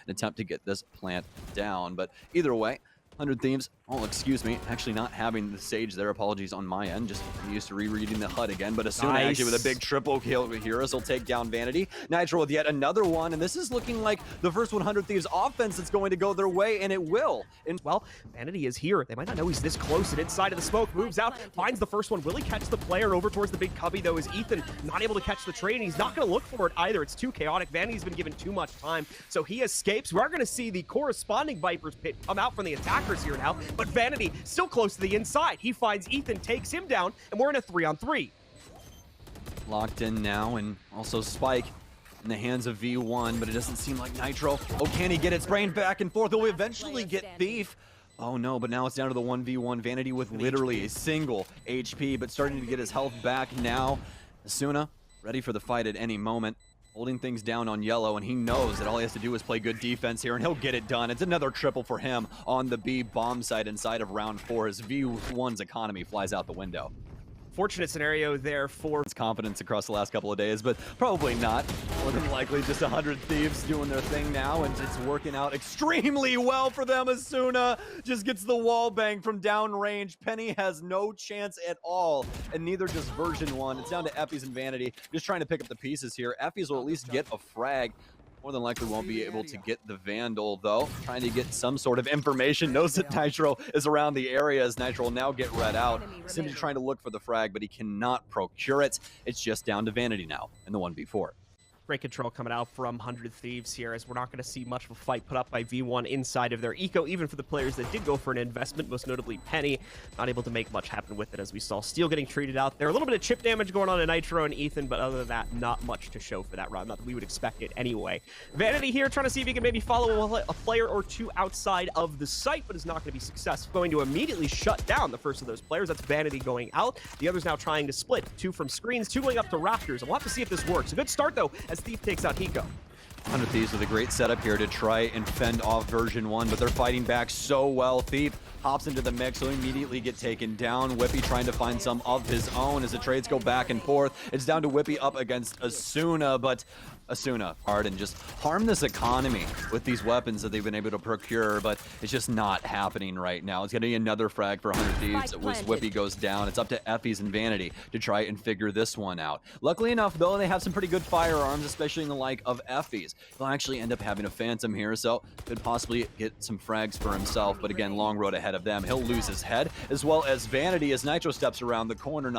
and attempt to get this plant down. But either way, 100 Thieves, oh, excuse me, actually not having the Sage there. Apologies on my end. Just used to rereading the HUD again. But Asuna actually with a big triple kill here, so he'll take down Vanity. Nitro with yet another one, and this is looking like the first 100 Thieves offense that's going to go their way, and it will. And well, Vanity is here. They might not know he's this close, and inside of the smoke, moves out, finds the first one. Will he catch the player over towards the big cubby, though? Is Ethan not able to catch the trade, and he's not going to look for it either. It's too chaotic. Vanity's been given too much time, so he escapes. We are going to see the corresponding Viper's pit come out from the attackers here now, but Vanity still close to the inside. He finds Ethan, takes him down, and we're in a 3-on-3. Locked in now, and also Spike in the hands of V1, but it doesn't seem like Nitro. Oh, can he get it? Spraying back and forth. He'll eventually get Thief. Oh no, but now it's down to the 1v1. Vanity with literally a single HP, but starting to get his health back now. Asuna ready for the fight at any moment. Holding things down on yellow, and he knows that all he has to do is play good defense here, and he'll get it done. It's another triple for him on the B bomb site inside of round 4 as V1's economy flies out the window. Fortunate scenario there for his confidence across the last couple of days, but probably not. More than likely just 100 Thieves doing their thing now, and it's working out extremely well for them. Asuna just gets the wall bang from downrange. Penny has no chance at all, and neither does version 1. It's down to effys and Vanity, just trying to pick up the pieces here. Effys will at least get a frag. More than likely won't be able to get the Vandal, though. Trying to get some sort of information. Knows that Nitro is around the area, as Nitro will now get read out. Simply trying to look for the frag, but he cannot procure it. It's just down to Vanity now in the 1v4. Great control coming out from 100 Thieves here, as we're not going to see much of a fight put up by V1 inside of their eco, even for the players that did go for an investment, most notably Penny. Not able to make much happen with it, as we saw Steel getting treated out there. A little bit of chip damage going on to Nitro and Ethan, but other than that, not much to show for that round. Not that we would expect it anyway. Vanity here trying to see if he can maybe follow a player or two outside of the site, but is not going to be successful. Going to immediately shut down the first of those players. That's Vanity going out. The other's now trying to split. 2 from screens, 2 going up to rafters. And we'll have to see if this works. A good start, though, as Thief takes out hiko. 100 Thieves with a great setup here to try and fend off version 1, but they're fighting back so well. Thief hops into the mix, he'll immediately get taken down. Wippie trying to find some of his own as the trades go back and forth. It's down to Wippie up against Asuna, but Asuna hard and just harm this economy with these weapons that they've been able to procure, but it's just not happening right now. It's going to be another frag for 100 Thieves as Wippie goes down. It's up to effys and Vanity to try and figure this one out. Luckily enough, though, they have some pretty good firearms, especially in the like of effys. He'll actually end up having a Phantom here, so could possibly get some frags for himself, but again, long road ahead of them. He'll lose his head, as well as Vanity as Nitro steps around the corner.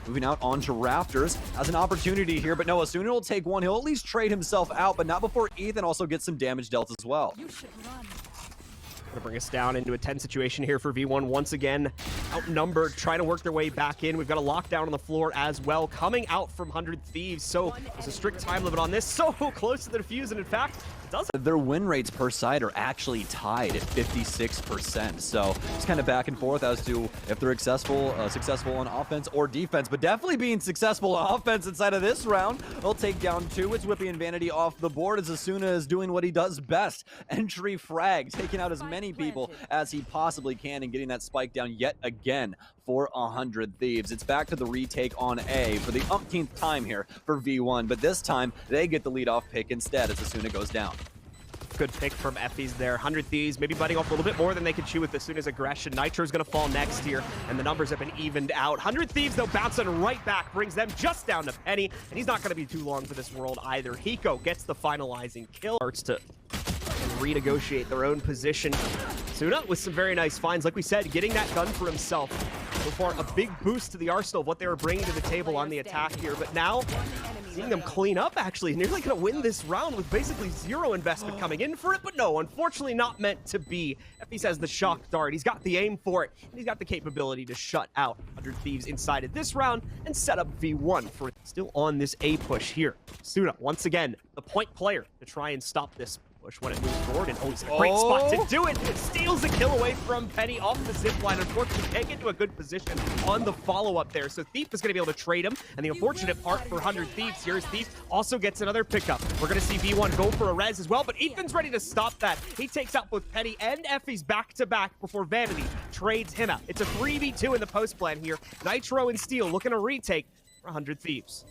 Moving out onto rafters, has an opportunity here, but no, Asuna will take one. He'll at least trade himself out, but not before Ethan also gets some damage dealt as well. Gonna bring us down into a 10 situation here for V1. Once again, outnumbered, trying to work their way back in. We've got a lockdown on the floor as well, coming out from 100 Thieves. So there's a strict time limit on this. So close to the defuse, and in fact, it does. Their win rates per side are actually tied at 56%. So it's kind of back and forth as to if they're successful on offense or defense, but definitely being successful on offense inside of this round. They'll take down 2. It's Wippie and Vanity off the board as Asuna is doing what he does best. Entry frag, taking out as many people as he possibly can and getting that spike down yet again for 100 Thieves. It's back to the retake on A for the umpteenth time here for V1, but this time they get the leadoff pick instead as Asuna goes down. Good pick from effys there. 100 Thieves maybe biting off a little bit more than they can chew with as soon as aggression. Nitro's going to fall next here, and the numbers have been evened out. 100 Thieves, though, bouncing right back, brings them just down to Penny, and he's not going to be too long for this world either. Hiko gets the finalizing kill. Starts to renegotiate their own position. Asuna with some very nice finds. Like we said, getting that gun for himself. So far, a big boost to the arsenal of what they were bringing to the table on the attack here. But now, seeing them clean up, actually, nearly going to win this round with basically 0 investment coming in for it. But no, unfortunately not meant to be. effys has the shock dart. He's got the aim for it. And he's got the capability to shut out 100 Thieves inside of this round and set up V1 for still on this A push here. Asuna, once again, the point player to try and stop this push when it moves forward, and it's a great spot to do it. It steals a kill away from Penny off the zip line. Unfortunately, can't get to a good position on the follow-up there. So Thief is going to be able to trade him, and the unfortunate part for 100 Thieves here is Thief also gets another pickup. We're going to see V1 go for a res as well, but Ethan's ready to stop that. He takes out both Penny and effys back-to-back before Vanity trades him out. It's a 3v2 in the post plan here. Nitro and Steel looking to retake for 100 Thieves.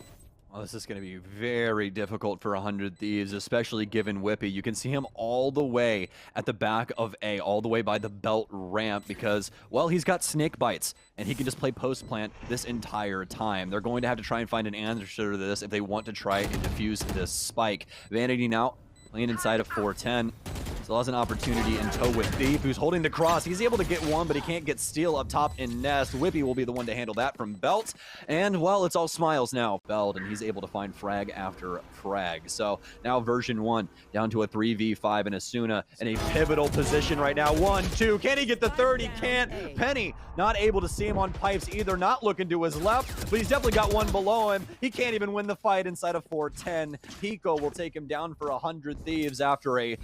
Well, this is going to be very difficult for 100 Thieves, especially given Wippie. You can see him all the way at the back of A, all the way by the belt ramp because, well, he's got snake bites, and he can just play post plant this entire time. They're going to have to try and find an answer to this if they want to try and defuse this spike. Vanity now playing inside of 410. Still has an opportunity in tow with Thief, who's holding the cross. He's able to get one, but he can't get steal up top in Nest. Wippie will be the one to handle that from Belt. And, well, it's all smiles now. Belt, and he's able to find frag after frag. So now version 1 down to a 3v5 and Asuna in a pivotal position right now. 1, 2. Can he get the third? He can't. Penny not able to see him on pipes either. Not looking to his left, but he's definitely got one below him. He can't even win the fight inside of 410. Hiko will take him down for 100 Thieves after a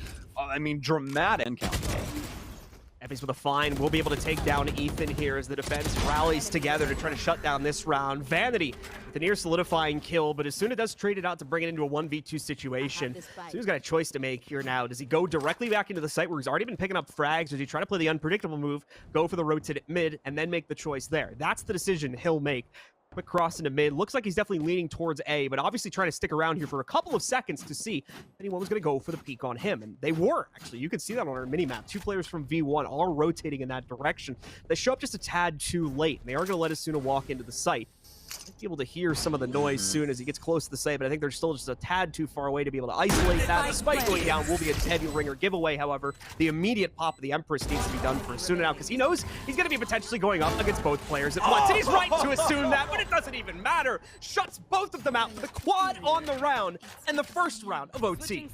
dramatic encounter. effys with a fine. We'll be able to take down Ethan here as the defense rallies together to try to shut down this round. Vanity with a near solidifying kill, but Asuna does trade it out to bring it into a 1v2 situation. Asuna's got a choice to make here now. Does he go directly back into the site where he's already been picking up frags, or does he try to play the unpredictable move, go for the rotate at mid, and then make the choice there? That's the decision he'll make. Quick cross into mid. Looks like he's definitely leaning towards A, but obviously trying to stick around here for a couple of seconds to see if anyone was going to go for the peek on him. And they were, actually. You can see that on our mini-map. 2 players from V1 are rotating in that direction. They show up just a tad too late, and they are going to let Asuna walk into the site. Might be able to hear some of the noise soon as he gets close to the site, but I think they're still just a tad too far away to be able to isolate that. The spike going down will be a heavy ringer giveaway, however. The immediate pop of the Empress needs to be done for Asuna now, because he knows he's going to be potentially going up against both players at once. And he's right to assume that, but it doesn't even matter. Shuts both of them out for the quad on the round and the first round of OT.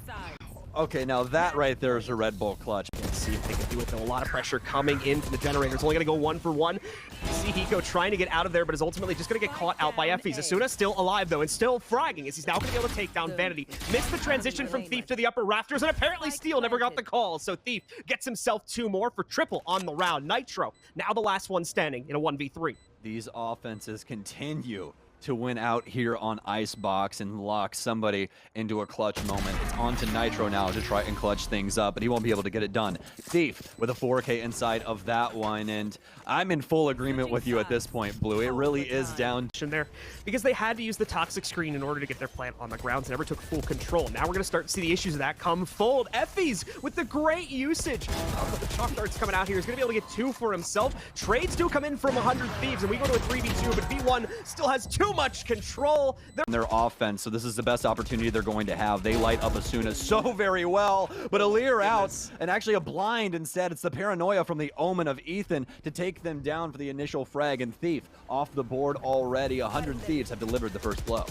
Okay, now that right there is a Red Bull clutch. Let's see if they can do it, though. A lot of pressure coming in from the Generators. Only going to go 1 for 1. You see Hiko trying to get out of there, but is ultimately just going to get caught out by effys. Asuna still alive, though, and still fragging, as he's now going to be able to take down Vanity. Missed the transition from Thief to the upper rafters, and apparently Steel never got the call. So Thief gets himself 2 more for triple on the round. Nitro, now the last one standing in a 1v3. These offenses continue to win out here on Icebox and lock somebody into a clutch moment. It's on to Nitro now to try and clutch things up, but he won't be able to get it done. Thief with a 4K inside of that one, and I'm in full agreement with you at this point, Blue. It really is down there because they had to use the toxic screen in order to get their plant on the grounds. Never took full control. Now we're going to start to see the issues of that come fold. effys with the great usage. The chalk darts coming out here. He's going to be able to get 2 for himself. Trades do come in from 100 Thieves, and we go to a 3v2, but V1 still has too much control. Their offense, so this is the best opportunity they're going to have. They light up Asuna so very well, but a Lear out, and actually a blind instead. It's the paranoia from the Omen of Ethan to take them down for the initial frag, and Thief off the board already. 100 Thieves have delivered the first blow.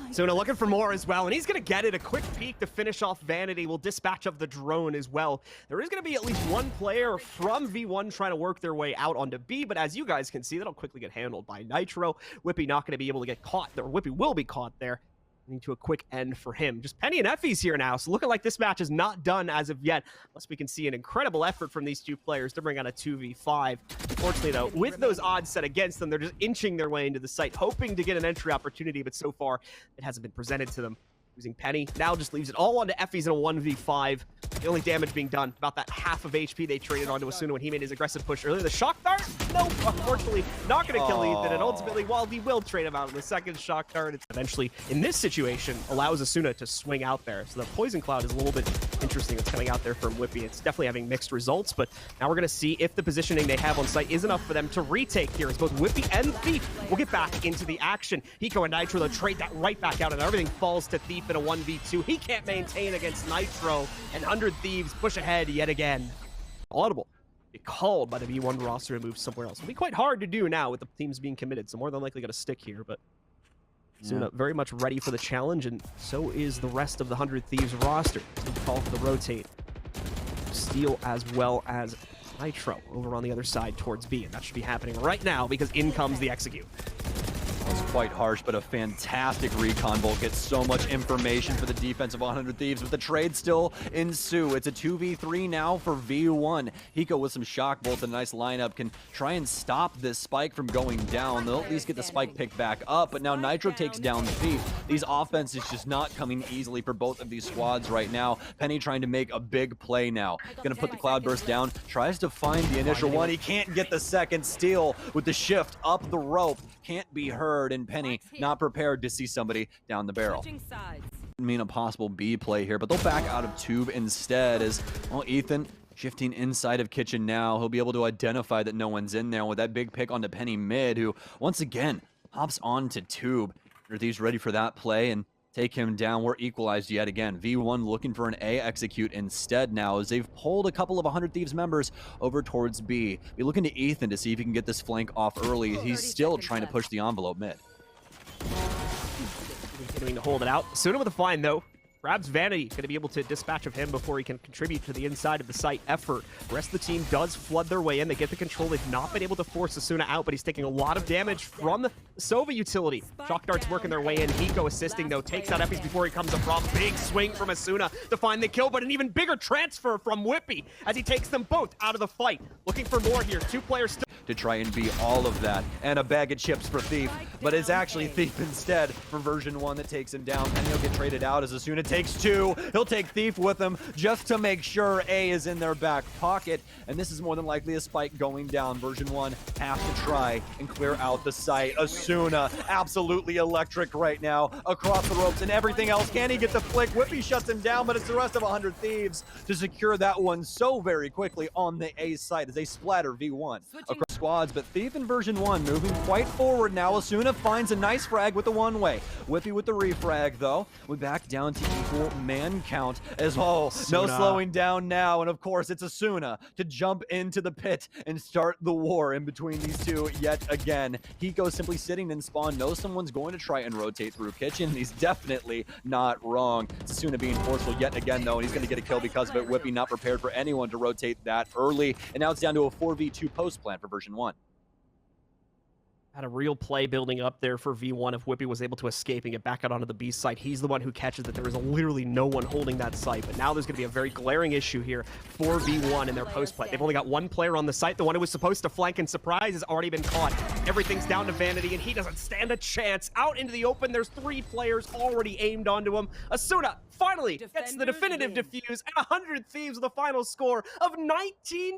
Asuna looking for more as well, and he's going to get it. A quick peek to finish off Vanity. Will dispatch of the drone as well. There is going to be at least 1 player from V1 trying to work their way out onto B, but as you guys can see, that'll quickly get handled by Nitro. Wippie not going to be able to get caught there. Wippie will be caught there. Leading to a quick end for him. Just Penny and effys here now, so looking like this match is not done as of yet, unless we can see an incredible effort from these 2 players to bring on a 2v5. Unfortunately, though, with those odds set against them, they're just inching their way into the site, hoping to get an entry opportunity, but so far, it hasn't been presented to them. Using Penny, now just leaves it all onto effys in a 1v5. The only damage being done, about that half of HP they traded onto Asuna when he made his aggressive push earlier. The shock dart? Nope, unfortunately, not going to kill Ethan, and ultimately, while he will trade him out in the second shock dart, it's eventually, in this situation, allows Asuna to swing out there. So the Poison Cloud is a little bit interesting that's coming out there from Wippie. It's definitely having mixed results, but now we're going to see if the positioning they have on site is enough for them to retake here, as both Wippie and Thief will get back into the action. Hiko and Nitro, they'll trade that right back out, and everything falls to Thief in a 1v2. He can't maintain against Nitro, and 100 Thieves push ahead yet again. Audible. Get called by the V1 roster and move somewhere else. It'll be quite hard to do now with the teams being committed, so more than likely going to stick here, but Asuna very much ready for the challenge, and so is the rest of the 100 Thieves roster. Call for the rotate. Steel as well as Nitro over on the other side towards B, and that should be happening right now because in comes the execute. Was quite harsh, but a fantastic recon bolt. Gets so much information for the defense of 100 Thieves, but the trade still ensue. It's a 2v3 now for V1. Hiko with some shock bolts and a nice lineup can try and stop this spike from going down. They'll at least get the spike picked back up, but now Nitro takes down Thief. These offenses just not coming easily for both of these squads right now. Penny trying to make a big play now. Gonna put the Cloudburst down, tries to find the initial one. He can't get the second. Steal with the shift up the rope. Can't be heard. heard, and Penny not prepared to see somebody down the barrel. Mean a possible B play here, but they'll back out of tube instead as, well, Ethan shifting inside of kitchen now. He'll be able to identify that no one's in there with that big pick onto Penny mid, who once again hops onto tube. 100Thieves ready for that play and take him down. We're equalized yet again. V1 looking for an A execute instead now as they've pulled a couple of 100Thieves members over towards B. Be looking to Ethan to see if he can get this flank off early. He's still trying to push the envelope mid. Continuing to hold it out. Asuna with a find, though. Grabs Vanity, going to be able to dispatch of him before he can contribute to the inside of the site effort. The rest of the team does flood their way in. They get the control. They've not been able to force Asuna out, but he's taking a lot of damage from the Sova utility. Shock darts working their way in. Hiko assisting, though. Takes out effys before he comes across. Big swing from Asuna to find the kill, but an even bigger transfer from Wippie as he takes them both out of the fight. Looking for more here. Two players still to try and be all of that, and a bag of chips for Thief, but it's actually Thief instead for version 1 that takes him down, and he'll get traded out as Asuna takes 2. He'll take Thief with him just to make sure A is in their back pocket, and this is more than likely a spike going down. Version 1 have to try and clear out the site. Asuna absolutely electric right now across the ropes and everything else. Can he get the flick? Wippie shuts him down, but it's the rest of 100Thieves to secure that one so very quickly on the A site as they splatter V1 across squads. But Thief in version 1 moving quite forward now. Asuna finds a nice frag with the one-way. Wippie with the refrag, though. We're back down to equal man count as well. No slowing down now, and of course it's Asuna to jump into the pit and start the war in between these two yet again. Hiko simply sitting in spawn, knows someone's going to try and rotate through kitchen. He's definitely not wrong. Asuna being forceful yet again, though, and he's going to get a kill because of it. Wippie not prepared for anyone to rotate that early, and now it's down to a 4v2 post plan for version 1. Had a real play building up there for V1 if Wippie was able to escape and get back out onto the B site. He's the one who catches that there is literally no one holding that site. But now there's going to be a very glaring issue here for V1 in their post play. They've only got one player on the site. The one who was supposed to flank and surprise has already been caught. Everything's down to Vanity, and he doesn't stand a chance. Out into the open, there's 3 players already aimed onto him. Asuna finally gets the definitive defuse, and 100Thieves with a final score of 19-17.